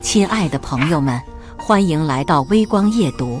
亲爱的朋友们，欢迎来到微光夜读。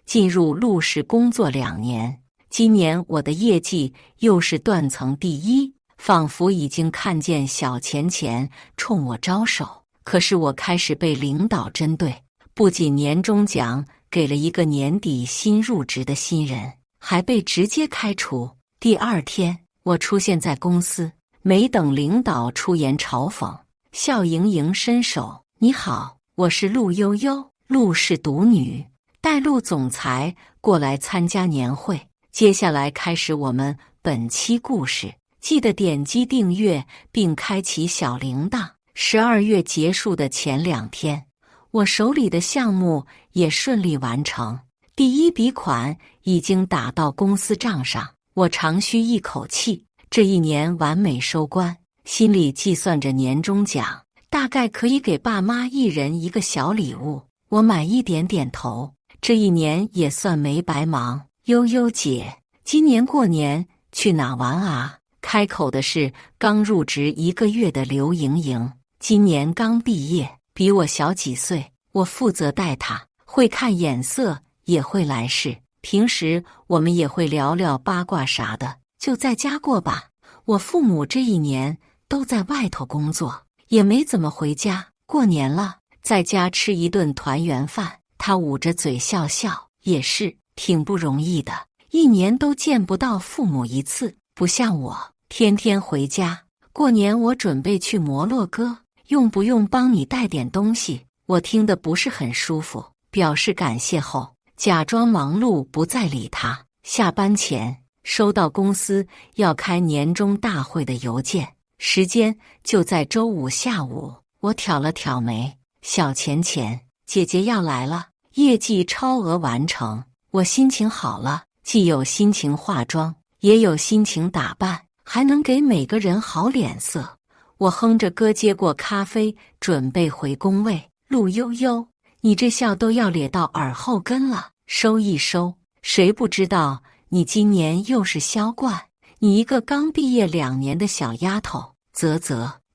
进入陆氏工作2年，今年我的业绩又是断层第一，仿佛已经看见小钱钱冲我招手。可是我开始被领导针对，不仅年终奖给了一个年底新入职的新人，还被直接开除。第2天，我出现在公司，没等领导出言嘲讽，笑盈盈伸手：“你好，我是陆悠悠，陆氏独女，带陆总裁过来参加年会。”接下来开始我们本期故事，记得点击订阅并开启小铃铛。12月结束的前2天，我手里的项目也顺利完成，第一笔款已经打到公司账上，我长吁一口气，这一年完美收官，心里计算着年终奖，大概可以给爸妈一人一个小礼物。我满意点点头，这一年也算没白忙。悠悠姐，今年过年去哪玩啊？开口的是刚入职1个月的刘莹莹，今年刚毕业，比我小几岁。我负责带她，会看眼色，也会来事。平时我们也会聊聊八卦啥的，就在家过吧。我父母这一年都在外头工作，也没怎么回家。过年了，在家吃一顿团圆饭。他捂着嘴笑笑，也是挺不容易的，一年都见不到父母一次，不像我天天回家。过年我准备去摩洛哥，用不用帮你带点东西？我听得不是很舒服，表示感谢后，假装忙碌不再理他。下班前收到公司要开年终大会的邮件，时间就在周5下午。我挑了挑眉，小钱钱，姐姐要来了，业绩超额完成。我心情好了，既有心情化妆，也有心情打扮，还能给每个人好脸色。我哼着歌接过咖啡，准备回工位。陆悠悠，你这笑都要咧到耳后根了，收一收。谁不知道你今年又是销冠？你一个刚毕业2年的小丫头，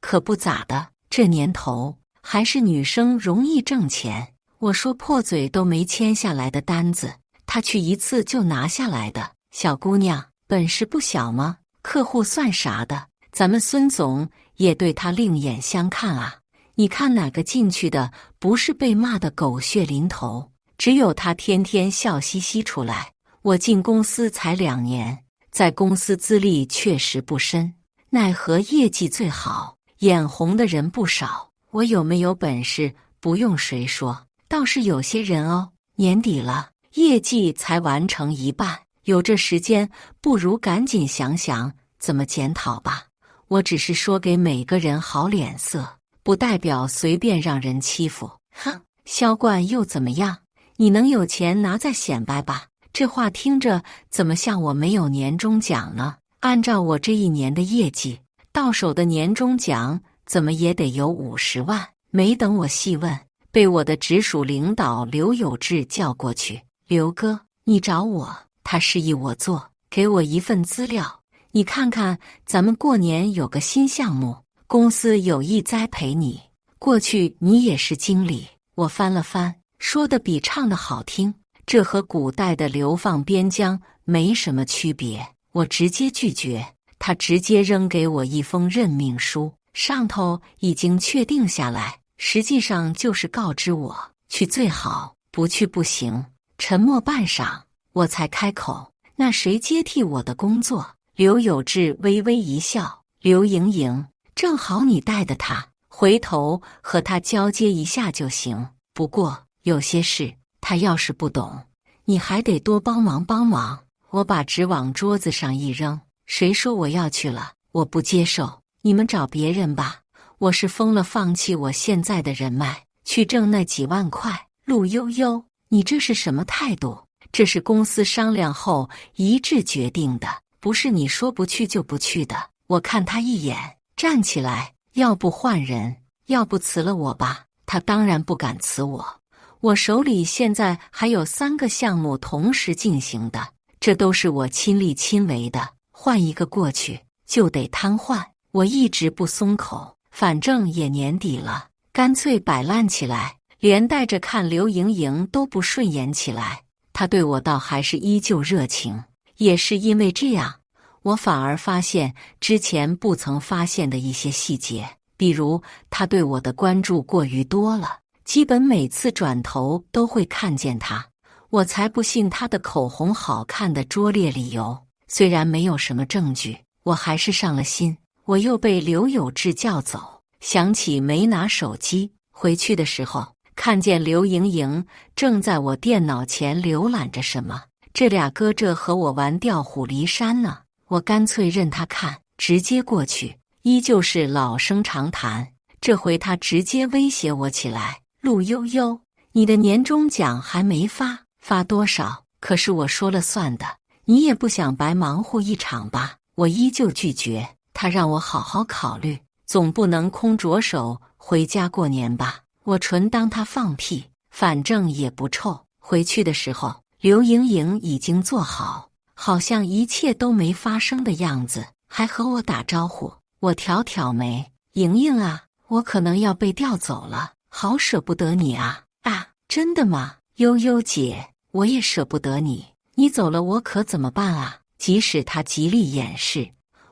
可不咋的。这年头还是女生容易挣钱。我说破嘴都没签下来的单子，她去一次就拿下来的。小姑娘本事不小吗？客户算啥的？咱们孙总也对她另眼相看啊。你看哪个进去的不是被骂得狗血淋头？只有她天天笑嘻嘻出来。我进公司才2年，在公司资历确实不深，奈何业绩最好，眼红的人不少。我有没有本事不用谁说，倒是有些人哦。年底了，业绩才完成一半，有这时间，不如赶紧想想怎么检讨吧。我只是说给每个人好脸色，不代表随便让人欺负。哼，销冠又怎么样？你能有钱拿再显摆吧。这话听着怎么像我没有年终奖呢？按照我这一年的业绩，到手的年终奖怎么也得有50万。没等我细问，被我的直属领导刘有志叫过去。刘哥，你找我？他示意我坐，给我一份资料，你看看咱们过年有个新项目，公司有意栽培你，过去你也是经理。我翻了翻，说的比唱的好听，这和古代的流放边疆没什么区别。我直接拒绝，他直接扔给我一封任命书，上头已经确定下来，实际上就是告知我去最好，不去不行。沉默半晌，我才开口：那谁接替我的工作？刘有志微微一笑：刘莹莹，正好你带的她，回头和她交接一下就行。不过有些事她要是不懂，你还得多帮忙帮忙。我把纸往桌子上一扔：谁说我要去了？我不接受，你们找别人吧。我是疯了，放弃我现在的人脉，去挣那几万块。陆悠悠，你这是什么态度？这是公司商量后一致决定的，不是你说不去就不去的。我看他一眼，站起来，要不换人，要不辞了我吧。他当然不敢辞我，我手里现在还有3个项目同时进行的，这都是我亲力亲为的，换一个过去就得瘫痪。我一直不松口，反正也年底了，干脆摆烂起来，连带着看刘莹莹都不顺眼起来。她对我倒还是依旧热情，也是因为这样，我反而发现之前不曾发现的一些细节，比如她对我的关注过于多了，基本每次转头都会看见她。我才不信她的口红好看的拙劣理由，虽然没有什么证据，我还是上了心。我又被刘有志叫走，想起没拿手机，回去的时候看见刘莹莹正在我电脑前浏览着什么，这俩搁这和我玩调虎离山呢。我干脆任他看，直接过去，依旧是老生常谈。这回他直接威胁我起来：陆悠悠，你的年终奖还没发，发多少可是我说了算的，你也不想白忙活一场吧？我依旧拒绝，他让我好好考虑，总不能空着手回家过年吧？我纯当他放屁，反正也不臭。回去的时候，刘莹莹已经做好，好像一切都没发生的样子，还和我打招呼。我挑挑眉：莹莹啊，我可能要被调走了，好舍不得你啊！啊，真的吗？悠悠姐，我也舍不得你，你走了我可怎么办啊？即使他极力掩饰，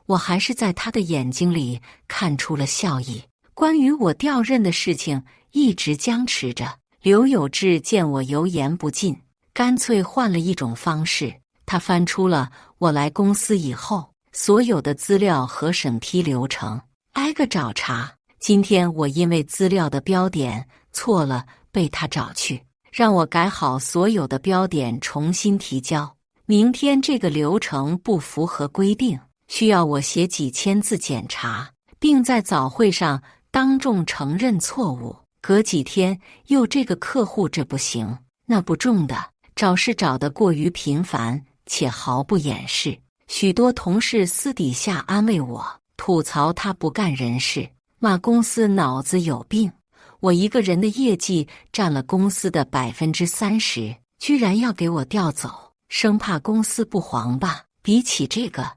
我还是在他的眼睛里看出了笑意。关于我调任的事情一直僵持着，刘有志见我油盐不进，干脆换了一种方式。他翻出了我来公司以后所有的资料和审批流程，挨个找茬。今天我因为资料的标点错了被他找去，让我改好所有的标点重新提交。明天这个流程不符合规定，需要我写几千字检查，并在早会上当众承认错误。隔几天又这个客户这不行那不中的，找事找得过于频繁且毫不掩饰。许多同事私底下安慰我，吐槽他不干人事，骂公司脑子有病。我一个人的业绩占了公司的30%，居然要给我调走，生怕公司不黄吧。比起这个，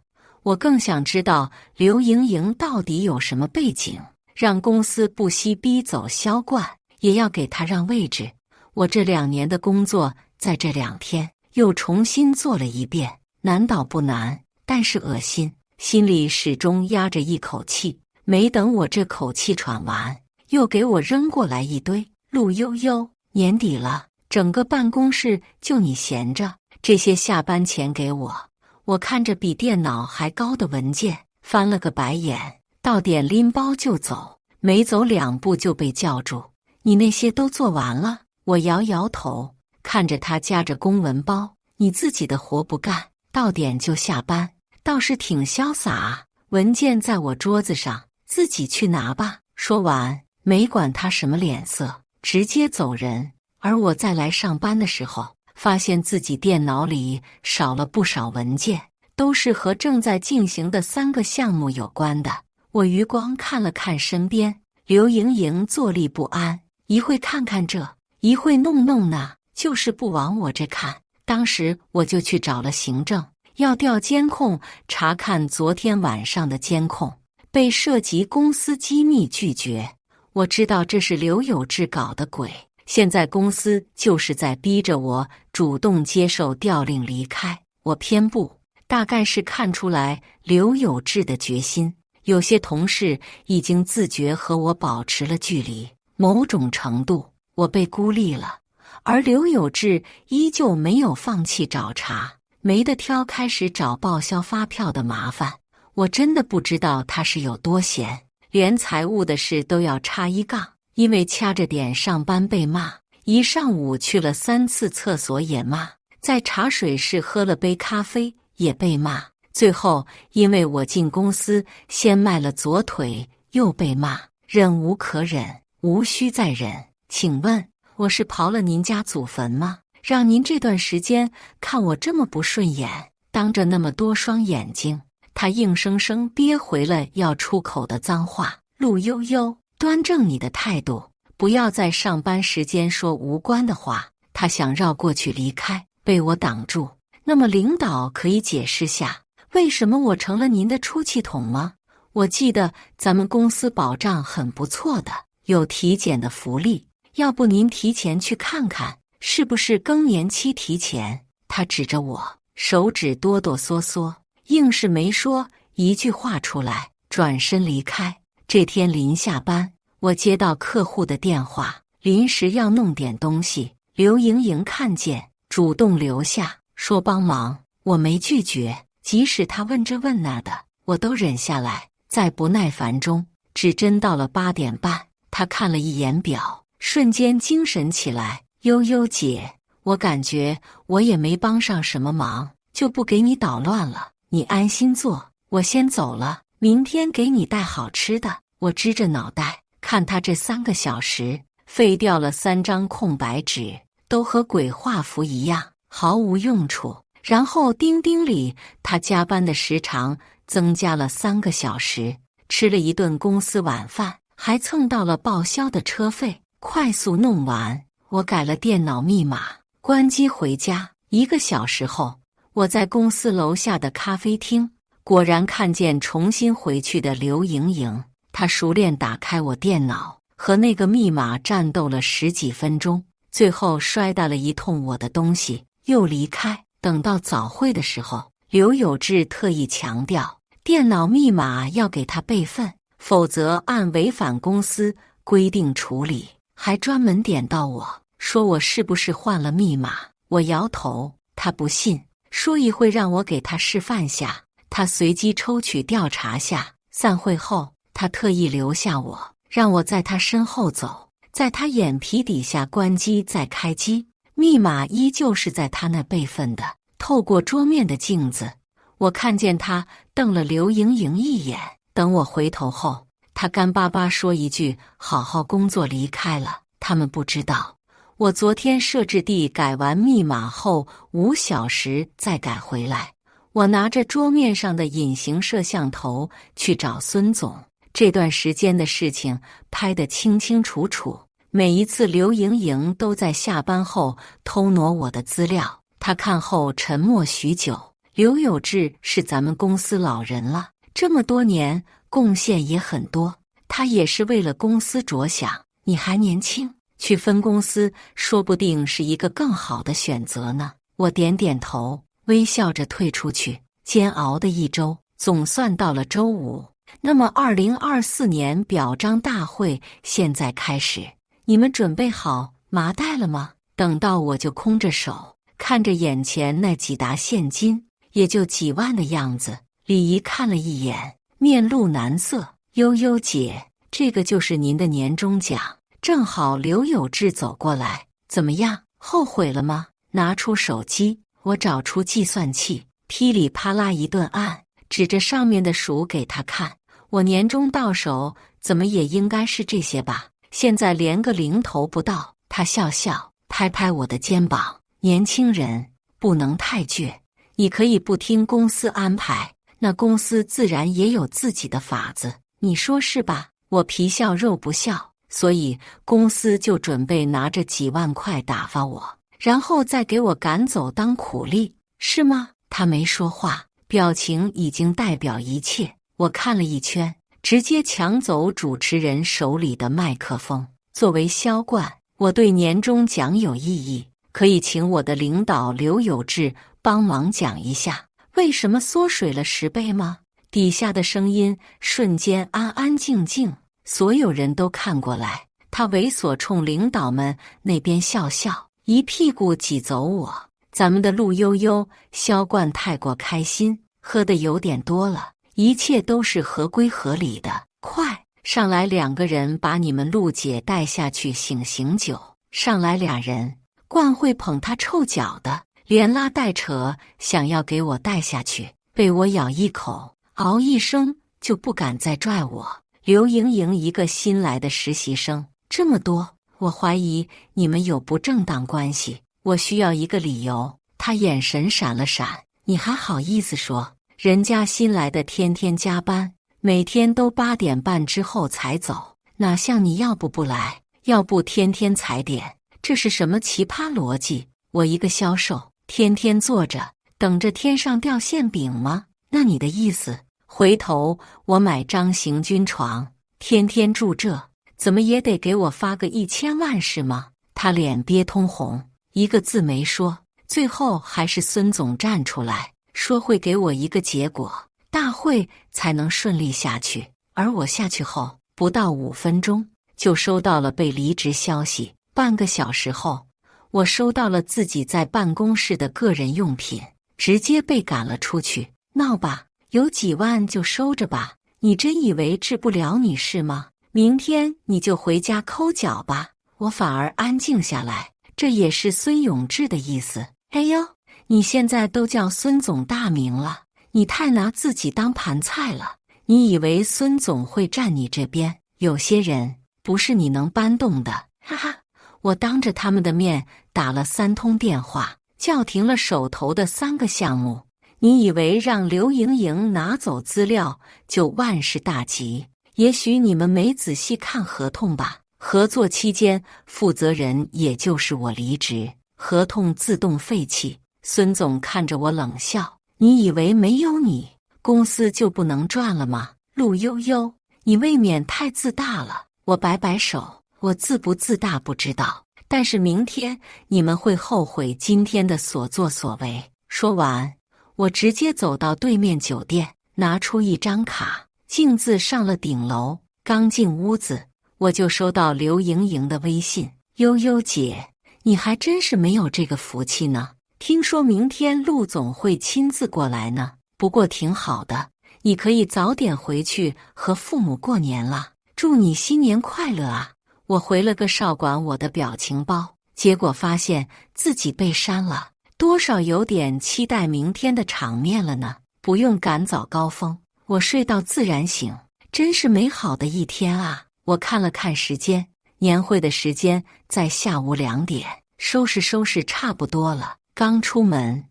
我更想知道刘莹莹到底有什么背景，让公司不惜逼走销冠也要给她让位置。我这2年的工作在这2天又重新做了一遍，难倒不难，但是恶心，心里始终压着一口气。没等我这口气喘完，又给我扔过来一堆：陆悠悠，年底了，整个办公室就你闲着，这些下班前给我。我看着比电脑还高的文件，翻了个白眼，到点拎包就走，没走2步就被叫住：你那些都做完了？我摇摇头，看着他夹着公文包：你自己的活不干，到点就下班，倒是挺潇洒啊。文件在我桌子上，自己去拿吧。说完，没管他什么脸色，直接走人。而我再来上班的时候，发现自己电脑里少了不少文件，都是和正在进行的3个项目有关的。我余光看了看身边，刘莹莹坐立不安，一会看看这，一会弄弄那，就是不往我这看。当时我就去找了行政，要调监控查看昨天晚上的监控，被涉及公司机密拒绝。我知道这是刘有志搞的鬼，现在公司就是在逼着我主动接受调令离开，我偏不。大概是看出来刘有志的决心，有些同事已经自觉和我保持了距离，某种程度我被孤立了。而刘有志依旧没有放弃找茬，没得挑开始找报销发票的麻烦。我真的不知道他是有多闲，连财务的事都要插一杠，因为掐着点上班被骂，一上午去了3次厕所也骂，在茶水室喝了杯咖啡也被骂，最后因为我进公司先迈了左腿又被骂，忍无可忍，无需再忍。请问我是刨了您家祖坟吗？让您这段时间看我这么不顺眼，当着那么多双眼睛。他硬生生憋回了要出口的脏话：陆悠悠，端正你的态度，不要在上班时间说无关的话。他想绕过去离开，被我挡住。那么领导可以解释下，为什么我成了您的出气筒吗？我记得咱们公司保障很不错的，有体检的福利，要不您提前去看看，是不是更年期提前？他指着我，手指哆哆嗦嗦，硬是没说一句话出来，转身离开。这天临下班，我接到客户的电话，临时要弄点东西，刘莹莹看见，主动留下，说帮忙。我没拒绝，即使他问这问那的，我都忍下来。在不耐烦中，指针到了8点半，他看了一眼表，瞬间精神起来。悠悠姐，我感觉我也没帮上什么忙，就不给你捣乱了，你安心做，我先走了，明天给你带好吃的。我支着脑袋看他这3个小时废掉了3张空白纸，都和鬼画符一样，毫无用处。然后钉钉里他加班的时长增加了3个小时，吃了一顿公司晚饭，还蹭到了报销的车费。快速弄完，我改了电脑密码，关机回家。1个小时后，我在公司楼下的咖啡厅，果然看见重新回去的刘莹莹。她熟练打开我电脑，和那个密码战斗了10几分钟，最后摔打了一通我的东西，又离开。等到早会的时候，刘有志特意强调，电脑密码要给他备份，否则按违反公司规定处理。还专门点到我，说我是不是换了密码。我摇头，他不信，说一会让我给他示范下。他随机抽取调查下。散会后，他特意留下我，让我在他身后走，在他眼皮底下关机再开机，密码依旧是在他那备份的。透过桌面的镜子，我看见他瞪了刘莹莹一眼。等我回头后，他干巴巴说一句好好工作离开了。他们不知道，我昨天设置地改完密码后5小时再改回来。我拿着桌面上的隐形摄像头去找孙总，这段时间的事情拍得清清楚楚。每一次刘莹莹都在下班后偷挪我的资料。他看后沉默许久。刘有志是咱们公司老人了，这么多年贡献也很多，他也是为了公司着想。你还年轻，去分公司说不定是一个更好的选择呢。我点点头，微笑着退出去。煎熬的一周总算到了周五。那么2024年表彰大会现在开始，你们准备好麻袋了吗？等到我就空着手，看着眼前那几沓现金，也就几万的样子。李姨看了一眼，面露难色。悠悠姐，这个就是您的年终奖。正好刘有志走过来，怎么样，后悔了吗？拿出手机，我找出计算器，噼里啪啦一顿按，指着上面的数给他看。我年终到手，怎么也应该是这些吧？现在连个零头不到。他笑笑，拍拍我的肩膀，年轻人不能太倔，你可以不听公司安排，那公司自然也有自己的法子，你说是吧？我皮笑肉不笑，所以公司就准备拿着几万块打发我，然后再给我赶走当苦力，是吗？他没说话，表情已经代表一切。我看了一圈，直接抢走主持人手里的麦克风。作为销冠，我对年终奖有异议，可以请我的领导刘有志帮忙讲一下，为什么缩水了10倍吗？底下的声音瞬间安安静静，所有人都看过来。他猥琐冲领导们那边笑笑，一屁股挤走我。咱们的陆悠悠销冠太过开心，喝的有点多了，一切都是合规合理的。快上来2个人把你们陆姐带下去醒酒。上来2人，冠会捧他臭脚的，连拉带扯想要给我带下去，被我咬一口，嗷一声就不敢再拽我。刘莹莹一个新来的实习生，这么多，我怀疑你们有不正当关系，我需要一个理由。他眼神闪了闪，你还好意思说？人家新来的天天加班，每天都8点半之后才走，哪像你要不不来，要不天天踩点，这是什么奇葩逻辑？我一个销售，天天坐着等着天上掉馅饼吗？那你的意思，回头我买张行军床，天天住这，怎么也得给我发个1000万是吗？他脸憋通红，一个字没说。最后还是孙总站出来说会给我一个结果，大会才能顺利下去。而我下去后不到5分钟就收到了被离职消息，半个小时后我收到了自己在办公室的个人用品，直接被赶了出去。闹吧，有几万就收着吧，你真以为治不了你是吗？明天你就回家抠脚吧。我反而安静下来，这也是孙永志的意思。哎呦，你现在都叫孙总大名了，你太拿自己当盘菜了。你以为孙总会站你这边？有些人不是你能搬动的。哈哈，我当着他们的面打了3通电话，叫停了手头的3个项目。你以为让刘莹莹拿走资料就万事大吉？也许你们没仔细看合同吧。合作期间，负责人也就是我离职，合同自动废弃。孙总看着我冷笑：你以为没有你，公司就不能赚了吗？陆悠悠，你未免太自大了。我摆摆手，我自不自大不知道，但是明天你们会后悔今天的所作所为。说完，我直接走到对面酒店，拿出一张卡，径自上了顶楼。刚进屋子，我就收到刘莹莹的微信：悠悠姐，你还真是没有这个福气呢。听说明天陆总会亲自过来呢，不过挺好的，你可以早点回去和父母过年了。祝你新年快乐啊！我回了个少管我的表情包，结果发现自己被删了，多少有点期待明天的场面了呢。不用赶早高峰，我睡到自然醒，真是美好的一天啊！我看了看时间，年会的时间在下午2点，收拾收拾差不多了。刚出门，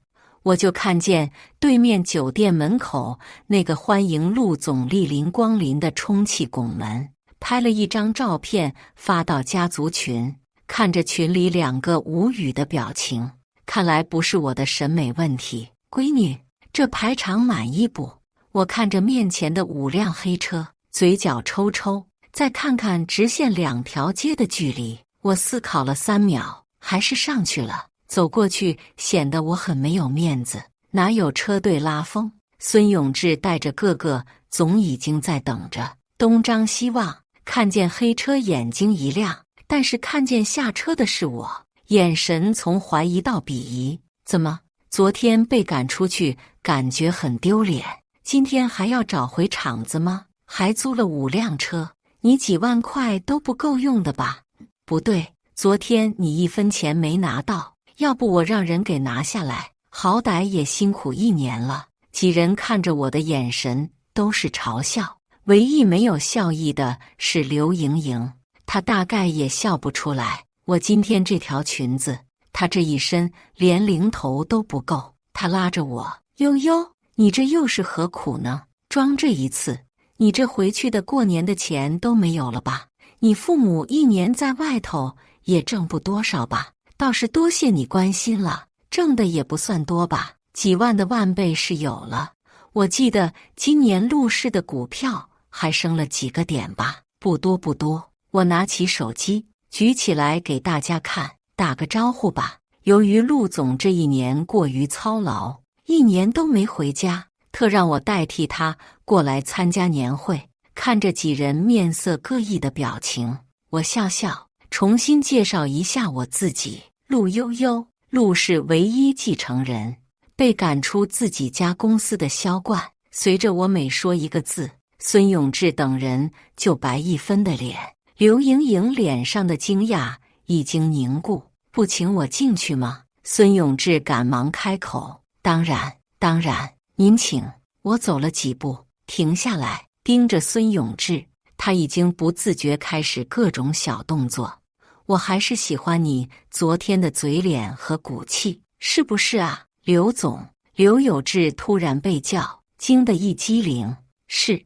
我就看见对面酒店门口那个欢迎陆总莅临光临的充气拱门，拍了一张照片发到家族群，看着群里2个无语的表情，看来不是我的审美问题。闺女，这排场满意不？我看着面前的5辆黑车，嘴角抽抽，再看看直线2条街的距离，我思考了3秒，还是上去了。走过去显得我很没有面子，哪有车队拉风？孙永志带着各个总已经在等着，东张西望，看见黑车眼睛一亮，但是看见下车的是我，眼神从怀疑到鄙夷。怎么，昨天被赶出去感觉很丢脸，今天还要找回场子吗？还租了5辆车，你几万块都不够用的吧？不对，昨天你1分钱没拿到，要不我让人给拿下来，好歹也辛苦1年了。几人看着我的眼神都是嘲笑，唯一没有笑意的是刘莹莹，她大概也笑不出来。我今天这条裙子，她这一身连零头都不够。她拉着我：悠悠，你这又是何苦呢？装这一次，你这回去的过年的钱都没有了吧？你父母1年在外头也挣不多少吧？倒是多谢你关心了，挣的也不算多吧，几万的万倍是有了。我记得今年陆氏的股票还升了几个点吧，不多不多。我拿起手机举起来给大家看，打个招呼吧。由于陆总这1年过于操劳，1年都没回家，特让我代替他过来参加年会。看着几人面色各异的表情，我笑笑，重新介绍一下我自己：陆悠悠，陆氏唯一继承人，被赶出自己家公司的销冠。随着我每说一个字，孙永志等人就白1分的脸。刘莹莹脸上的惊讶已经凝固。不请我进去吗？孙永志赶忙开口：当然，当然，您请。我走了几步，停下来，盯着孙永志，他已经不自觉开始各种小动作。我还是喜欢你昨天的嘴脸和骨气，是不是啊？刘总，刘有志突然被叫，惊得一激灵。是，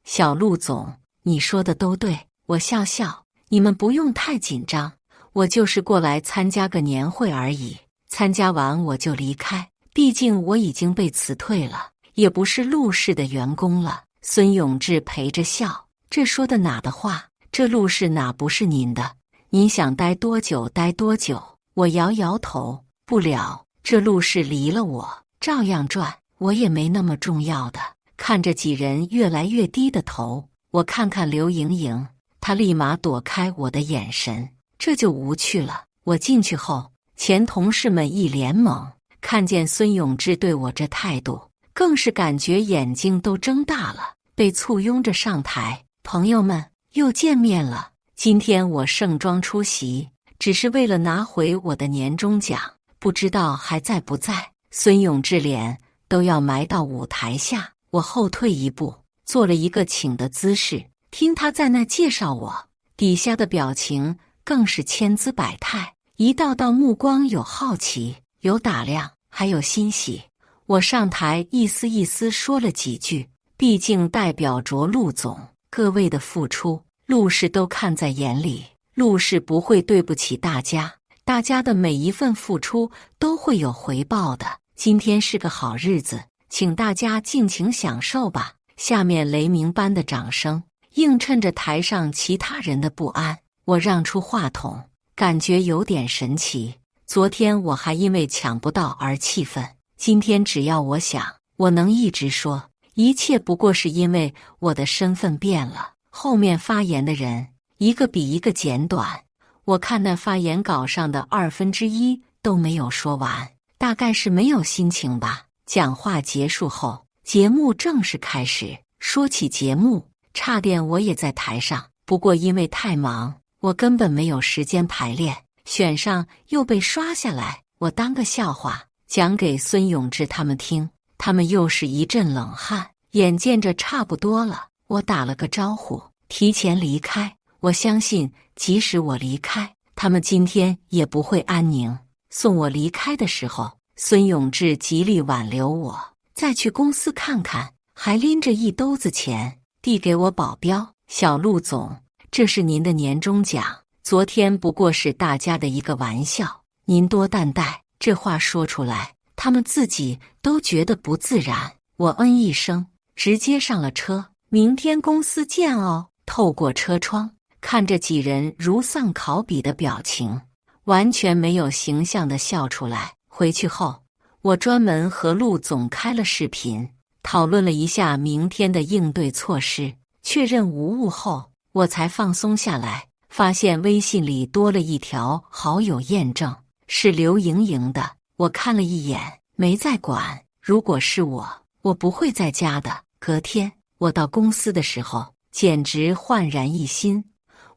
小陆总，你说的都对。我笑笑，你们不用太紧张，我就是过来参加个年会而已，参加完我就离开，毕竟我已经被辞退了，也不是陆氏的员工了。孙永志陪着笑，这说的哪的话？这陆氏哪不是您的？您想待多久待多久。我摇摇头，不了，这陆氏离了我照样转，我也没那么重要的。看着几人越来越低的头，我看看刘莹莹，她立马躲开我的眼神，这就无趣了。我进去后，前同事们一脸懵，看见孙永志对我这态度，更是感觉眼睛都睁大了。被簇拥着上台，朋友们又见面了。今天我盛装出席，只是为了拿回我的年终奖，不知道还在不在。孙永志脸都要埋到舞台下，我后退一步，做了一个请的姿势，听他在那介绍我，底下的表情更是千姿百态，一道道目光有好奇，有打量，还有欣喜。我上台一丝一丝说了几句，毕竟代表着陆总，各位的付出，陆氏都看在眼里，陆氏不会对不起大家，大家的每一份付出都会有回报的。今天是个好日子，请大家尽情享受吧。下面雷鸣般的掌声映衬着台上其他人的不安，我让出话筒，感觉有点神奇。昨天我还因为抢不到而气愤，今天只要我想，我能一直说，一切不过是因为我的身份变了。后面发言的人一个比一个简短，我看那发言稿上的1/2都没有说完，大概是没有心情吧。讲话结束后，节目正式开始。说起节目，差点我也在台上，不过因为太忙，我根本没有时间排练，选上又被刷下来。我当个笑话讲给孙永志他们听，他们又是一阵冷汗。眼见着差不多了，我打了个招呼，提前离开。我相信即使我离开，他们今天也不会安宁。送我离开的时候，孙永志极力挽留我，再去公司看看，还拎着一兜子钱递给我保镖。小陆总，这是您的年终奖，昨天不过是大家的一个玩笑，您多担待。这话说出来，他们自己都觉得不自然。我嗯一声，直接上了车。明天公司见哦。透过车窗，看着几人如丧考妣的表情，完全没有形象地笑出来。回去后，我专门和陆总开了视频，讨论了一下明天的应对措施，确认无误后，我才放松下来，发现微信里多了一条好友验证，是刘莹莹的。我看了一眼，没再管。如果是我不会在家的。隔天，我到公司的时候，简直焕然一新。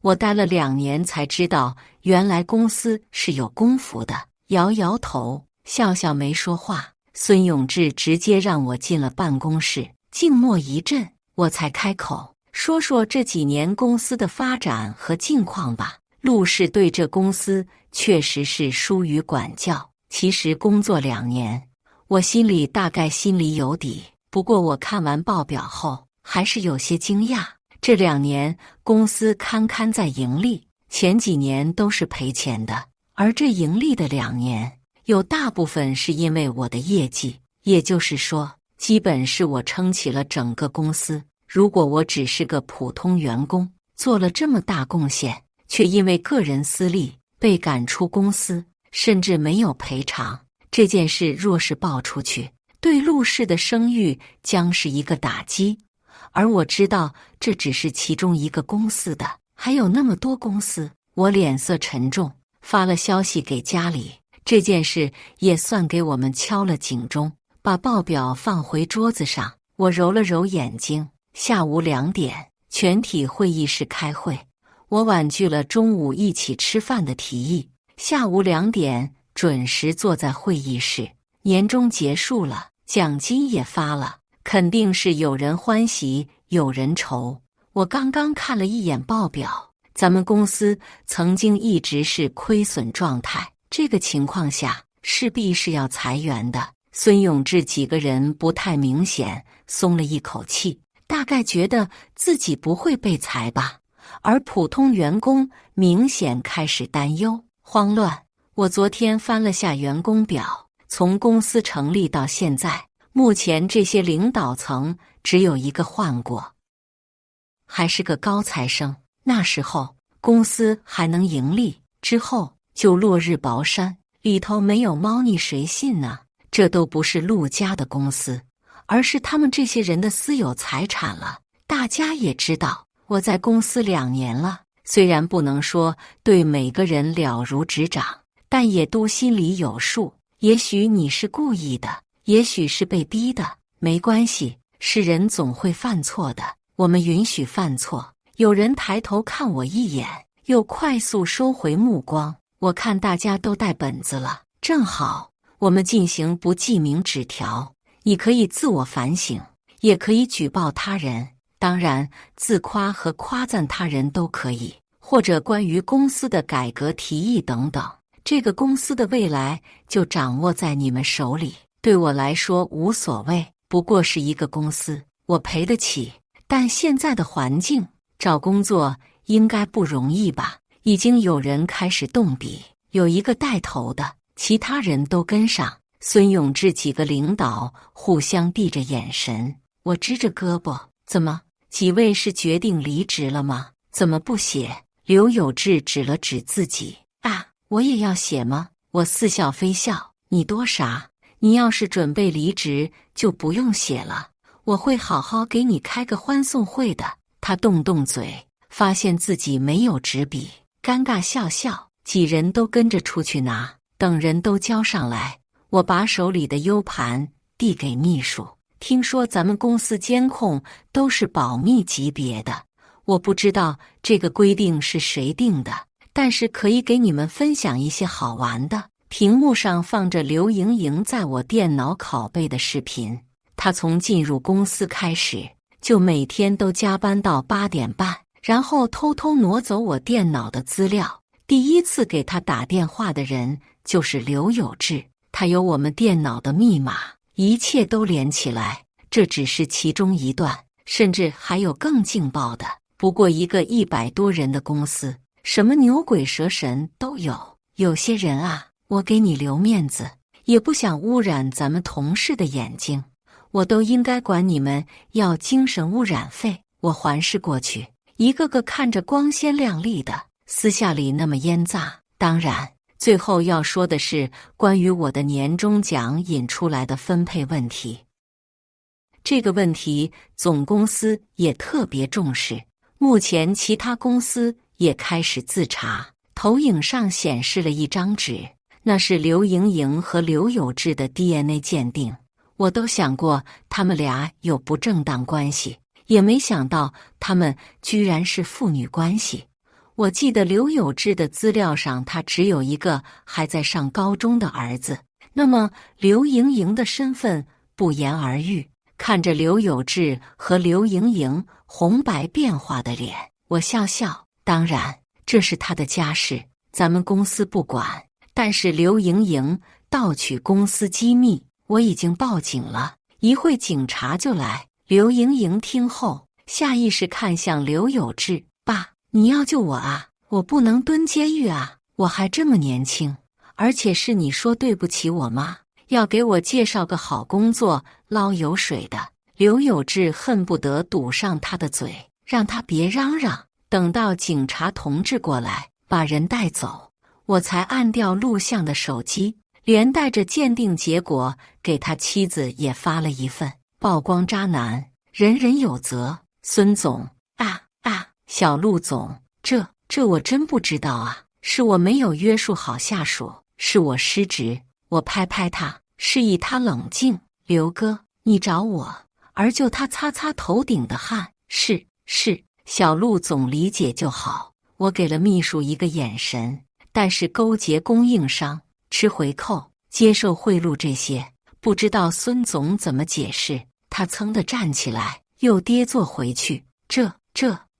我待了2年才知道，原来公司是有公服的。摇摇头，笑笑没说话。孙永志直接让我进了办公室，静默一阵，我才开口说说这几年公司的发展和近况吧。陆氏对这公司确实是疏于管教。其实工作2年，我心里有底。不过我看完报表后，还是有些惊讶。这2年公司堪堪在盈利，前几年都是赔钱的。而这盈利的2年，有大部分是因为我的业绩，也就是说，基本是我撑起了整个公司。如果我只是个普通员工，做了这么大贡献，却因为个人私利被赶出公司，甚至没有赔偿，这件事若是爆出去，对陆氏的声誉将是一个打击。而我知道这只是其中一个公司的，还有那么多公司。我脸色沉重，发了消息给家里，这件事也算给我们敲了警钟。把报表放回桌子上，我揉了揉眼睛。下午2点，全体会议室开会。我婉拒了中午一起吃饭的提议，下午2点准时坐在会议室。年终结束了，奖金也发了，肯定是有人欢喜有人愁。我刚刚看了一眼报表，咱们公司曾经一直是亏损状态，这个情况下势必是要裁员的。孙永志几个人不太明显松了一口气，大概觉得自己不会被裁吧。而普通员工明显开始担忧、慌乱。我昨天翻了下员工表，从公司成立到现在，目前这些领导层只有一个换过，还是个高材生。那时候公司还能盈利，之后就落日薄山，里头没有猫腻，谁信呢？这都不是陆家的公司，而是他们这些人的私有财产了。大家也知道，我在公司2年了，虽然不能说对每个人了如指掌，但也都心里有数。也许你是故意的，也许是被逼的，没关系，是人总会犯错的，我们允许犯错。有人抬头看我一眼，又快速收回目光。我看大家都带本子了，正好我们进行不记名纸条，你可以自我反省，也可以举报他人，当然自夸和夸赞他人都可以，或者关于公司的改革提议等等。这个公司的未来就掌握在你们手里，对我来说无所谓，不过是一个公司，我赔得起。但现在的环境，找工作应该不容易吧？已经有人开始动笔，有一个带头的，其他人都跟上。孙永志几个领导互相递着眼神，我支着胳膊，怎么？几位是决定离职了吗？怎么不写？刘有志指了指自己，啊，我也要写吗？我似笑非笑，你多傻！你要是准备离职，就不用写了，我会好好给你开个欢送会的。他动动嘴，发现自己没有纸笔，尴尬笑笑，几人都跟着出去拿。等人都交上来，我把手里的 U 盘递给秘书。听说咱们公司监控都是保密级别的，我不知道这个规定是谁定的，但是可以给你们分享一些好玩的。屏幕上放着刘莹莹在我电脑拷贝的视频。她从进入公司开始，就每天都加班到8点半，然后偷偷挪走我电脑的资料。第一次给她打电话的人就是刘有志，他有我们电脑的密码，一切都连起来。这只是其中一段，甚至还有更劲爆的。不过一个100多人的公司，什么牛鬼蛇神都有。有些人啊，我给你留面子，也不想污染咱们同事的眼睛，我都应该管你们要精神污染费。我环视过去，一个个看着光鲜亮丽的，私下里那么烟杂。当然最后要说的是关于我的年终奖引出来的分配问题。这个问题总公司也特别重视，目前其他公司也开始自查。投影上显示了一张纸，那是刘莹莹和刘有志的 DNA 鉴定。我都想过他们俩有不正当关系，也没想到他们居然是父女关系。我记得刘有志的资料上，他只有一个还在上高中的儿子。那么刘莹莹的身份不言而喻。看着刘有志和刘莹莹红白变化的脸，我笑笑。当然，这是他的家事，咱们公司不管。但是刘莹莹盗取公司机密，我已经报警了，一会警察就来。刘莹莹听后，下意识看向刘有志，爸，你要救我啊，我不能蹲监狱啊，我还这么年轻，而且是你说对不起我妈，要给我介绍个好工作捞油水的。刘有志恨不得堵上他的嘴，让他别嚷嚷。等到警察同志过来把人带走，我才按掉录像的手机，连带着鉴定结果给他妻子也发了一份。曝光渣男，人人有责。孙总小陆总，这我真不知道啊，是我没有约束好下属，是我失职。我拍拍他，示意他冷静。刘哥，你找我，而就他擦擦头顶的汗。是，小陆总理解就好。我给了秘书一个眼神，但是勾结供应商、吃回扣、接受贿赂这些，不知道孙总怎么解释。他噌地站起来，又跌坐回去。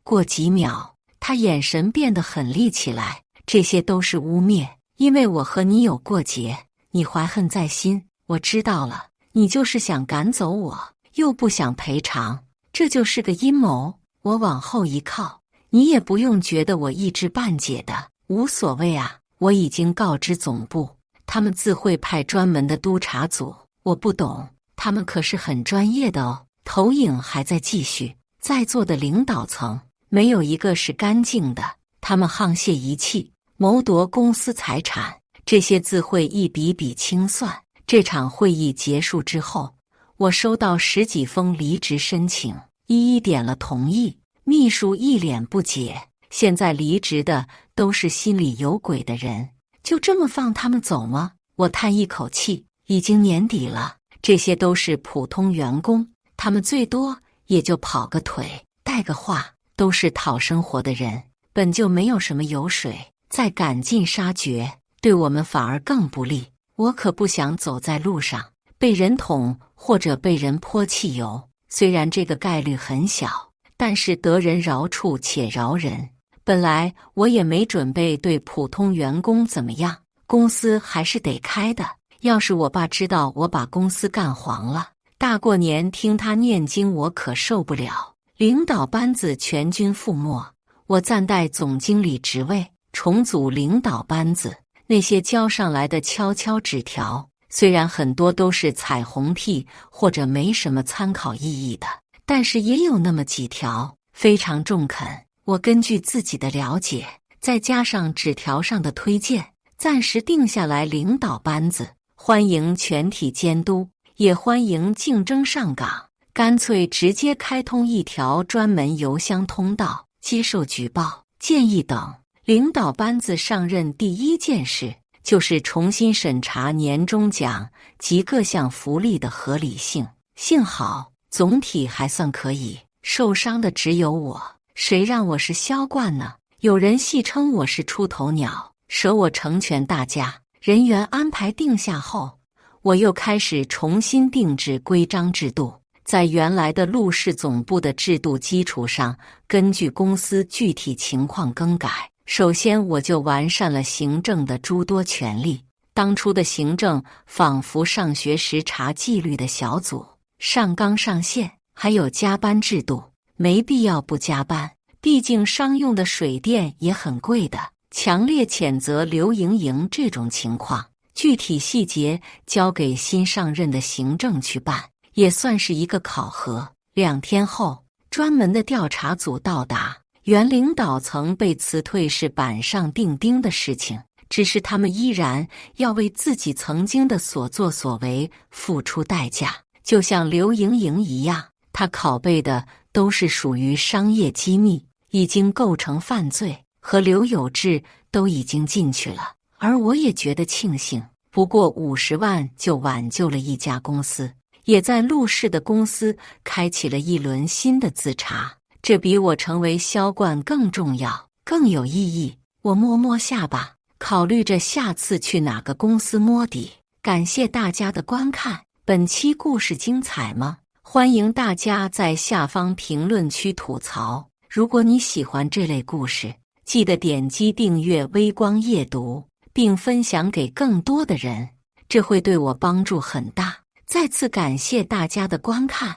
过几秒，他眼神变得狠厉起来。这些都是污蔑，因为我和你有过节，你怀恨在心。我知道了，你就是想赶走我，又不想赔偿，这就是个阴谋。我往后一靠，你也不用觉得我一知半解的，无所谓啊。我已经告知总部，他们自会派专门的督查组。我不懂，他们可是很专业的哦。投影还在继续，在座的领导层没有一个是干净的。他们沆瀣一气，谋夺公司财产，这些字会一笔笔清算。这场会议结束之后，我收到10几封离职申请，一一点了同意。秘书一脸不解，现在离职的都是心里有鬼的人，就这么放他们走吗？我叹一口气，已经年底了，这些都是普通员工，他们最多也就跑个腿，带个话，都是讨生活的人，本就没有什么油水，再赶尽杀绝，对我们反而更不利。我可不想走在路上被人捅或者被人泼汽油，虽然这个概率很小，但是得人饶处且饶人。本来我也没准备对普通员工怎么样，公司还是得开的。要是我爸知道我把公司干黄了，大过年听他念经我可受不了。领导班子全军覆没，我暂代总经理职位，重组领导班子。那些交上来的悄悄纸条，虽然很多都是彩虹屁或者没什么参考意义的，但是也有那么几条非常中肯。我根据自己的了解，再加上纸条上的推荐，暂时定下来领导班子，欢迎全体监督，也欢迎竞争上岗，干脆直接开通一条专门邮箱通道，接受举报、建议等。领导班子上任第一件事就是重新审查年终奖及各项福利的合理性。幸好总体还算可以，受伤的只有我。谁让我是销冠呢？有人戏称我是出头鸟，舍我成全大家。人员安排定下后，我又开始重新定制规章制度，在原来的陆氏总部的制度基础上，根据公司具体情况更改。首先，我就完善了行政的诸多权利。当初的行政仿佛上学时查纪律的小组，上纲上线，还有加班制度，没必要不加班，毕竟商用的水电也很贵的。强烈谴责刘莹莹这种情况，具体细节交给新上任的行政去办，也算是一个考核。2天后，专门的调查组到达。原领导层被辞退是板上钉钉的事情，只是他们依然要为自己曾经的所作所为付出代价。就像刘莹莹一样，她拷贝的都是属于商业机密，已经构成犯罪，和刘有志都已经进去了。而我也觉得庆幸，不过50万就挽救了一家公司，也在陆氏的公司开启了一轮新的自查。这比我成为销冠更重要，更有意义。我摸摸下巴，考虑着下次去哪个公司摸底。感谢大家的观看，本期故事精彩吗？欢迎大家在下方评论区吐槽。如果你喜欢这类故事，记得点击订阅微光夜读，并分享给更多的人，这会对我帮助很大。再次感谢大家的观看。